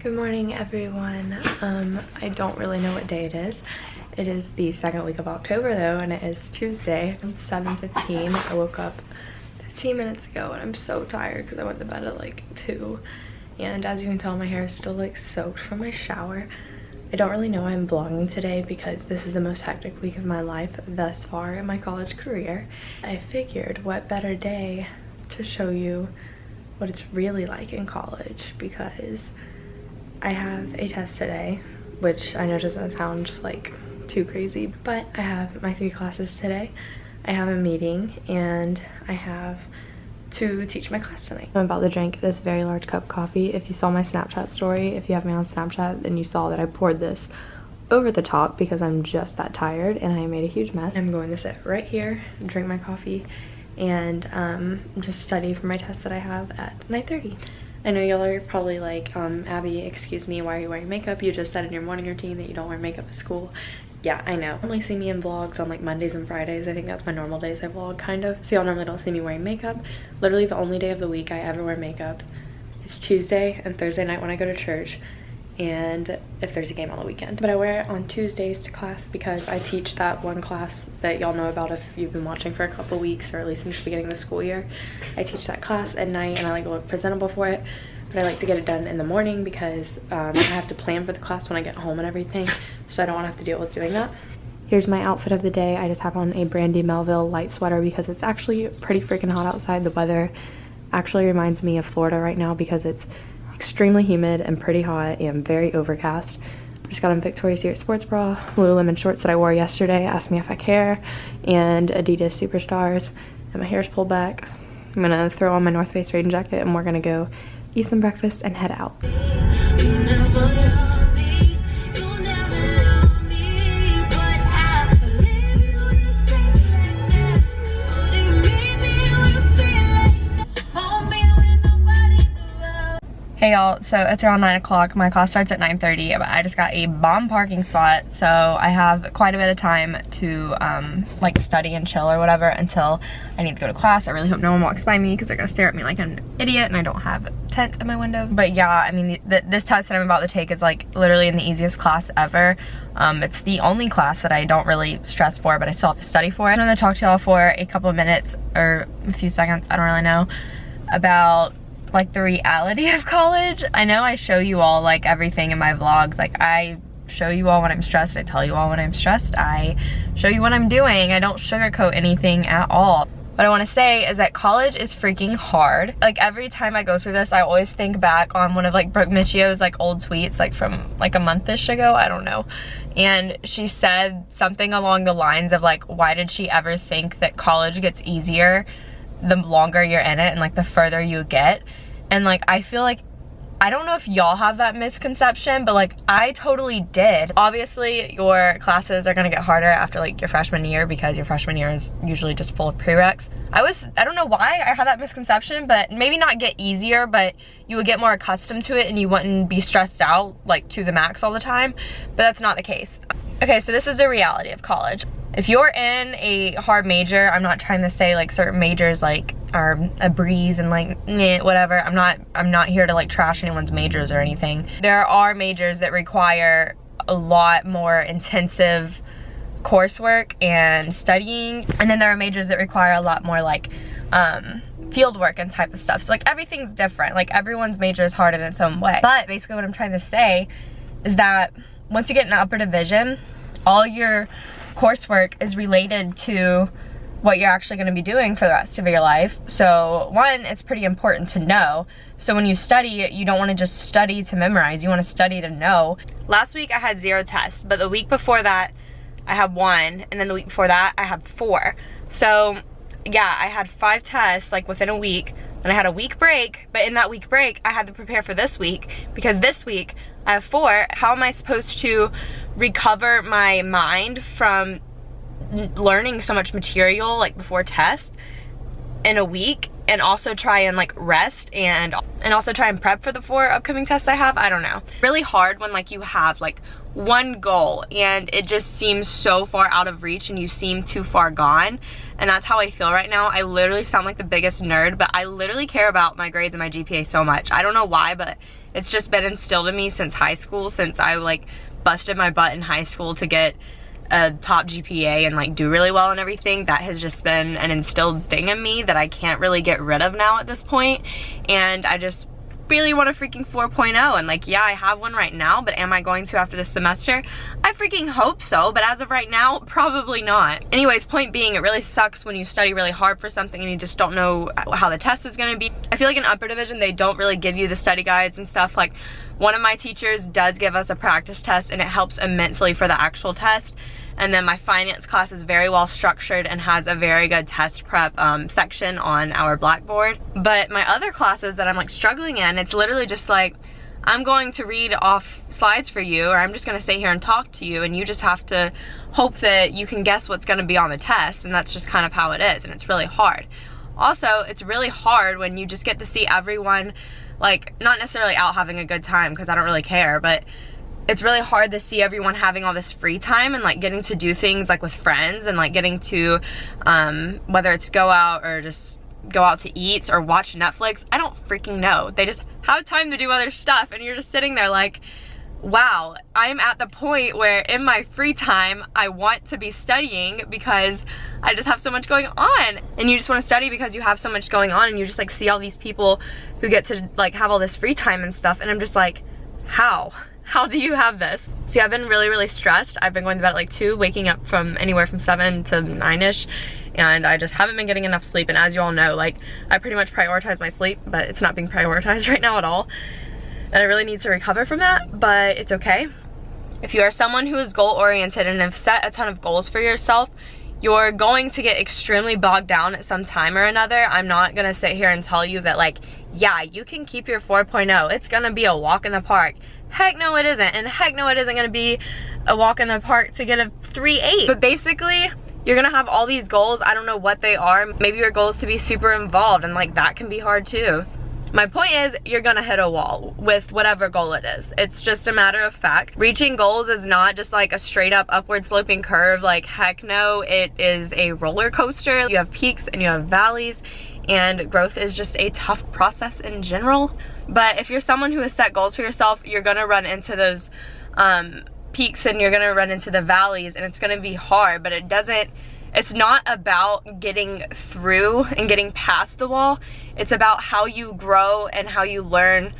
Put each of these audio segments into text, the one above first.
Good morning, everyone. I don't really know what day it is. It is the second week of October though, and it is Tuesday. It's 7:15. I woke up 15 minutes ago and I'm so tired because I went to bed at like 2. And as you can tell, my hair is still like soaked from my shower. I don't really know why I'm vlogging today because this is the most hectic week of my life thus far in my college career. I figured what better day to show you what it's really like in college, because I have a test today, which I know doesn't sound like too crazy, but I have my 3 classes today. I have a meeting and I have to teach my class tonight. I'm about to drink this very large cup of coffee. If you saw my Snapchat story, if you have me on Snapchat, then you saw that I poured this over the top because I'm just that tired and I made a huge mess. I'm going to sit right here and drink my coffee and just study for my test that I have at 9:30. I know y'all are probably like, Abby, excuse me, why are you wearing makeup? You just said in your morning routine that you don't wear makeup at school. Yeah, I know. You only see me in vlogs on like Mondays and Fridays. I think that's my normal days I vlog, kind of. So y'all normally don't see me wearing makeup. Literally the only day of the week I ever wear makeup is Tuesday and Thursday night when I go to church, and if there's a game on the weekend. But I wear it on Tuesdays to class because I teach that one class that y'all know about if you've been watching for a couple weeks, or at least since the beginning of the school year. I teach that class at night and I like to look presentable for it, but I like to get it done in the morning because I have to plan for the class when I get home and everything, so I don't want to have to deal with doing that. Here's my outfit of the day. I just have on a Brandy Melville light sweater because it's actually pretty freaking hot outside. The weather actually reminds me of Florida right now because it's extremely humid and pretty hot and very overcast. I just got on Victoria's Secret sports bra, Lululemon shorts that I wore yesterday, Ask Me If I Care, and Adidas Superstars, and my hair's pulled back. I'm gonna throw on my North Face rain jacket and we're gonna go eat some breakfast and head out. Hey y'all, so it's around 9 o'clock. My class starts at 9:30, but I just got a bomb parking spot, so I have quite a bit of time to like study and chill or whatever until I need to go to class. I really hope no one walks by me because they're gonna stare at me like an idiot and I don't have a tent in my window. But yeah, I mean, this test that I'm about to take is like literally in the easiest class ever. It's the only class that I don't really stress for, but I still have to study for it. I'm gonna talk to y'all for a couple of minutes or a few seconds, I don't really know, about like the reality of college. I know I show you all like everything in my vlogs. Like I show you all when I'm stressed, I tell you all when I'm stressed, I show you what I'm doing. I don't sugarcoat anything at all. What I want to say is that college is freaking hard. Like every time I go through this, I always think back on one of like Brooke Michio's like old tweets, like from like a month-ish ago, I don't know. And she said something along the lines of like, why did she ever think that college gets easier the longer you're in it and like the further you get? And like I feel like, I don't know if y'all have that misconception, but like I totally did. Obviously your classes are gonna get harder after like your freshman year because your freshman year is usually just full of prereqs. I don't know why I had that misconception, but maybe not get easier, but you would get more accustomed to it and you wouldn't be stressed out like to the max all the time, but that's not the case. Okay, so this is the reality of college. If you're in a hard major, I'm not trying to say like certain majors like are a breeze and like whatever. I'm not here to like trash anyone's majors or anything. There are majors that require a lot more intensive coursework and studying, and then there are majors that require a lot more like field work and type of stuff. So like everything's different. Like everyone's major is hard in its own way. But basically what I'm trying to say is that once you get an upper division, all your coursework is related to what you're actually going to be doing for the rest of your life. So one, it's pretty important to know. So when you study, you don't want to just study to memorize, you want to study to know. Last week I had 0 tests, but the week before that I had 1, and then the week before that I had 4. So yeah, I had 5 tests like within a week, and I had a week break, but in that week break I had to prepare for this week because this week I have 4. How am I supposed to recover my mind from learning so much material like before test in a week, and also try and like rest and also try and prep for the 4 upcoming tests I have? I don't know. Really hard when like you have like one goal and it just seems so far out of reach and you seem too far gone, and that's how I feel right now. I literally sound like the biggest nerd, but I literally care about my grades and my GPA so much. I don't know why, but It's just been instilled in me since high school, since I like busted my butt in high school to get a top GPA and like do really well and everything. That has just been an instilled thing in me that I can't really get rid of now at this point. And I just really want a freaking 4.0, and like, yeah, I have one right now, but am I going to after this semester? I freaking hope so, but as of right now, probably not. Anyways, point being, it really sucks when you study really hard for something and you just don't know how the test is gonna be. I feel like in upper division, they don't really give you the study guides and stuff. Like, one of my teachers does give us a practice test, and it helps immensely for the actual test. And then my finance class is very well structured and has a very good test prep section on our Blackboard. But my other classes that I'm like struggling in, it's literally just like, I'm going to read off slides for you, or I'm just gonna sit here and talk to you, and you just have to hope that you can guess what's gonna be on the test, and that's just kind of how it is, and it's really hard. Also, it's really hard when you just get to see everyone, like, not necessarily out having a good time, because I don't really care, but it's really hard to see everyone having all this free time and like getting to do things like with friends, and like getting to whether it's go out or just go out to eat or watch Netflix. I don't freaking know. They just have time to do other stuff, and you're just sitting there like, wow, I'm at the point where in my free time I want to be studying because I just have so much going on. And you just want to study because you have so much going on, and you just like see all these people who get to like have all this free time and stuff, and I'm just like, how do you have this? So yeah, I've been really stressed. I've been going to bed at like 2, waking up from anywhere from 7 to 9ish, and I just haven't been getting enough sleep. And as you all know, like, I pretty much prioritize my sleep, but it's not being prioritized right now at all, and I really need to recover from that, but it's okay. If you are someone who is goal oriented and have set a ton of goals for yourself, you're going to get extremely bogged down at some time or another. I'm not gonna sit here and tell you that like, yeah, you can keep your 4.0. It's gonna be a walk in the park. Heck no it isn't, and heck no it isn't gonna be a walk in the park to get a 3.8. But basically, you're gonna have all these goals. I don't know what they are. Maybe your goal is to be super involved, and like that can be hard too. My point is, you're gonna hit a wall with whatever goal it is. It's just a matter of fact. Reaching goals is not just like a straight up upward sloping curve. Like, heck no, it is a roller coaster. You have peaks and you have valleys, and growth is just a tough process in general. But if you're someone who has set goals for yourself, you're gonna run into those peaks, and you're gonna run into the valleys, and it's gonna be hard, but it's not about getting through and getting past the wall. It's about how you grow and how you learn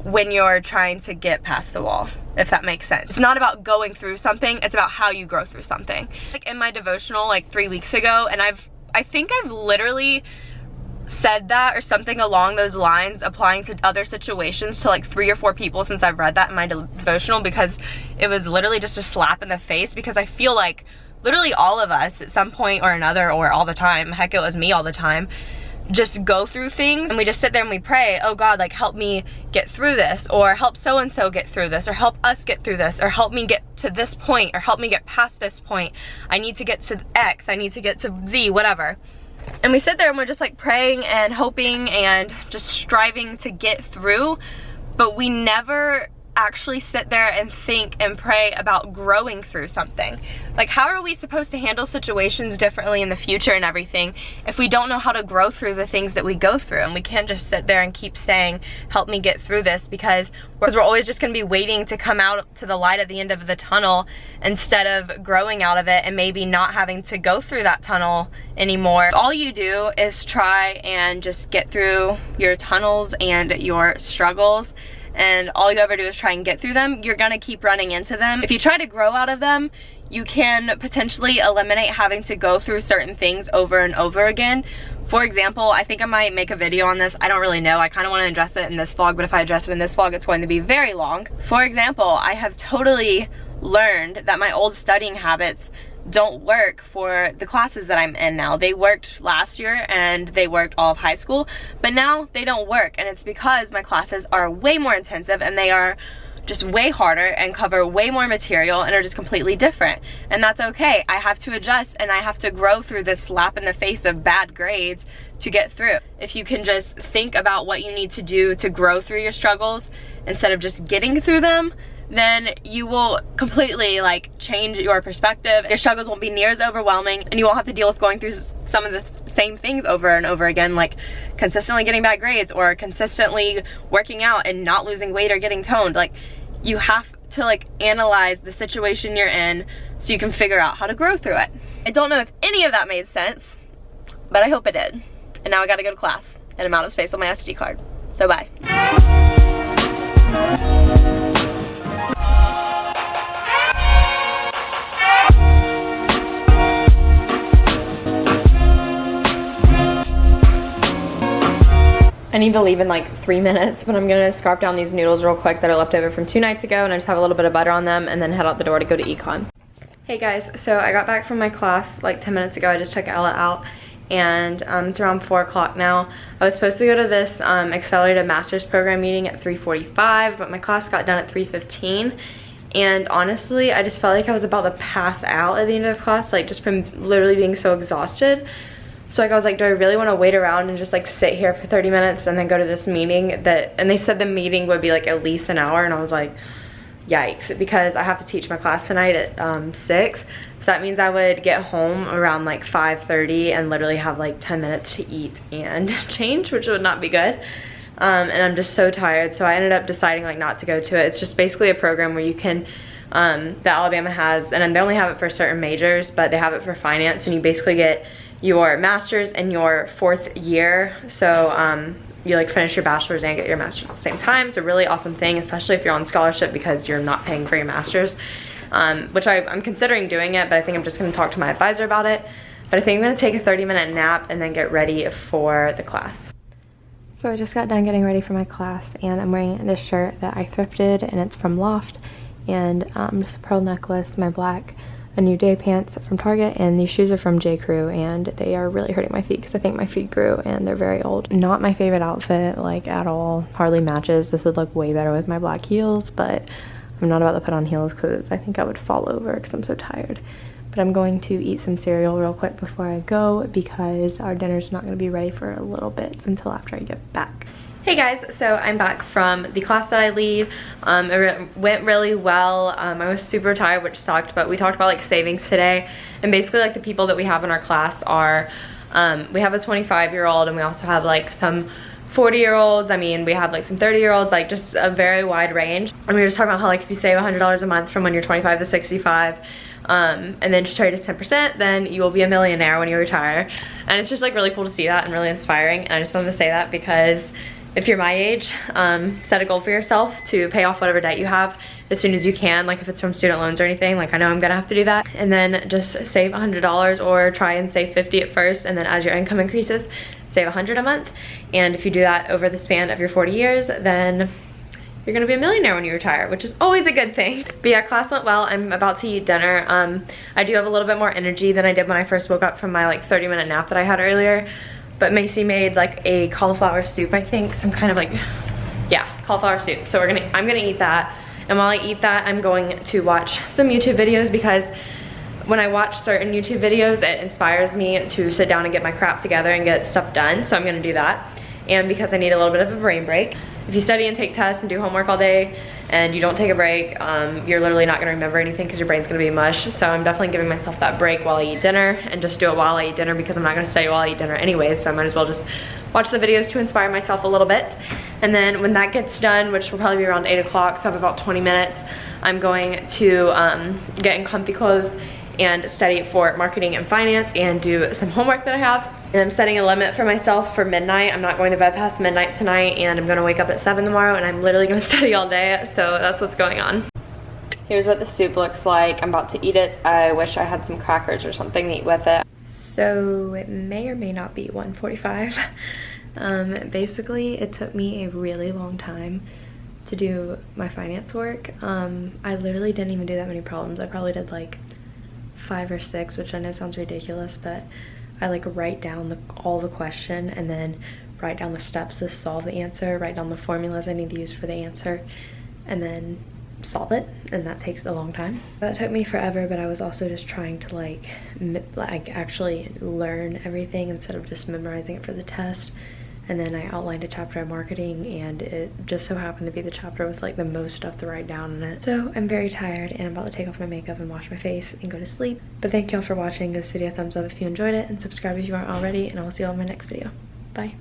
when you're trying to get past the wall, if that makes sense. It's not about going through something, it's about how you grow through something. Like in my devotional like 3 weeks ago, and I think I've literally said that or something along those lines, applying to other situations, to like 3 or 4 people since I've read that in my devotional, because it was literally just a slap in the face. Because I feel like literally all of us at some point or another, or all the time, heck, it was me all the time, just go through things, and we just sit there and we pray, oh God, like help me get through this, or help so and so get through this, or help us get through this, or help me get to this point, or help me get past this point. I need to get to X, I need to get to Z, whatever. And we sit there and we're just like praying and hoping and just striving to get through, but we never actually sit there and think and pray about growing through something. Like, how are we supposed to handle situations differently in the future and everything if we don't know how to grow through the things that we go through? And we can't just sit there and keep saying, help me get through this, because we're always just gonna be waiting to come out to the light at the end of the tunnel instead of growing out of it and maybe not having to go through that tunnel anymore. All you do is try and just get through your tunnels and your struggles, and all you ever do is try and get through them. You're gonna keep running into them. If you try to grow out of them, you can potentially eliminate having to go through certain things over and over again. For example, I think I might make a video on this. I don't really know. I kind of want to address it in this vlog, but if I address it in this vlog, it's going to be very long. For example, I have totally learned that my old studying habits don't work for the classes that I'm in now. They worked last year and they worked all of high school, but now they don't work, and it's because my classes are way more intensive and they are just way harder and cover way more material and are just completely different. And that's okay. I have to adjust and I have to grow through this slap in the face of bad grades to get through. If you can just think about what you need to do to grow through your struggles instead of just getting through them, then you will completely like change your perspective. Your struggles won't be near as overwhelming, and you won't have to deal with going through some of the same things over and over again, like consistently getting bad grades or consistently working out and not losing weight or getting toned. Like, you have to like analyze the situation you're in so you can figure out how to grow through it. I don't know if any of that made sense, but I hope it did. And now I gotta go to class and I'm out of space on my SD card. So bye. I need to leave in like 3 minutes, but I'm gonna scarf down these noodles real quick that are left over from 2 nights ago, and I just have a little bit of butter on them, and then head out the door to go to econ. Hey guys, so I got back from my class like 10 minutes ago. I just took Ella out, and it's around 4 o'clock now. I was supposed to go to this accelerated master's program meeting at 3:45, but my class got done at 3:15. And honestly, I just felt like I was about to pass out at the end of class, like just from literally being so exhausted. So like I was like, do I really want to wait around and just like sit here for 30 minutes and then go to this meeting and they said the meeting would be like at least an hour, and I was like, yikes, because I have to teach my class tonight at 6. So that means I would get home around like 5:30 and literally have like 10 minutes to eat and change, which would not be good. And I'm just so tired, so I ended up deciding like not to go to it. It's just basically a program where you can, that Alabama has, and they only have it for certain majors, but they have it for finance, and you basically get your master's in your 4th year. So you like finish your bachelor's and get your master's at the same time. It's a really awesome thing, especially if you're on scholarship, because you're not paying for your master's, which I'm considering doing it, but I think I'm just gonna talk to my advisor about it. But I think I'm gonna take a 30-minute nap and then get ready for the class. So I just got done getting ready for my class, and I'm wearing this shirt that I thrifted, and it's from Loft, and just a pearl necklace, my black A New Day pants from Target, and these shoes are from J. Crew, and they are really hurting my feet because I think my feet grew and they're very old. Not my favorite outfit, like at all. Hardly matches. This would look way better with my black heels, but I'm not about to put on heels because I think I would fall over because I'm so tired. But I'm going to eat some cereal real quick before I go because our dinner's not going to be ready for a little bit until after I get back. Hey guys, so I'm back from the class that I lead. It went really well. I was super tired, which sucked, but we talked about like savings today, and basically like the people that we have in our class are, we have a 25-year-old, and we also have like some 40-year-olds. I mean, we have like some 30-year-olds, like just a very wide range. And we were just talking about how like if you save $100 a month from when you're 25 to 65, and then just trade is 10%, then you will be a millionaire when you retire. And it's just like really cool to see that and really inspiring. And I just wanted to say that because if you're my age, set a goal for yourself to pay off whatever debt you have as soon as you can. Like if it's from student loans or anything, like I know I'm gonna have to do that. And then just save $100, or try and save 50 at first, and then as your income increases, save 100 a month. And if you do that over the span of your 40 years, then you're gonna be a millionaire when you retire, which is always a good thing. But yeah, class went well. I'm about to eat dinner. I do have a little bit more energy than I did when I first woke up from my like 30-minute nap that I had earlier. But Macy made like a cauliflower soup, I think, some kind of like, yeah, cauliflower soup. So I'm gonna eat that. And while I eat that, I'm going to watch some YouTube videos, because when I watch certain YouTube videos, it inspires me to sit down and get my crap together and get stuff done. So I'm gonna do that. And because I need a little bit of a brain break. If you study and take tests and do homework all day and you don't take a break, you're literally not gonna remember anything because your brain's gonna be mush. So I'm definitely giving myself that break while I eat dinner, and just do it while I eat dinner because I'm not gonna study while I eat dinner anyways, so I might as well just watch the videos to inspire myself a little bit. And then when that gets done, which will probably be around 8 o'clock, so I have about 20 minutes, I'm going to get in comfy clothes and study for marketing and finance and do some homework that I have. And I'm setting a limit for myself for midnight. I'm not going to bed past midnight tonight, and I'm gonna wake up at 7 tomorrow, and I'm literally gonna study all day, so that's what's going on. Here's what the soup looks like. I'm about to eat it. I wish I had some crackers or something to eat with it. So it may or may not be 1:45. Basically, it took me a really long time to do my finance work. I literally didn't even do that many problems. I probably did like 5 or 6, which I know sounds ridiculous, but I like write down all the question, and then write down the steps to solve the answer, write down the formulas I need to use for the answer, and then solve it, and that takes a long time. That took me forever, but I was also just trying to like actually learn everything instead of just memorizing it for the test. and then I outlined a chapter on marketing, and it just so happened to be the chapter with like the most stuff to write down in it. So I'm very tired and I'm about to take off my makeup and wash my face and go to sleep. But thank y'all for watching. This video, thumbs up if you enjoyed it, and subscribe if you aren't already, and I will see you all in my next video. Bye.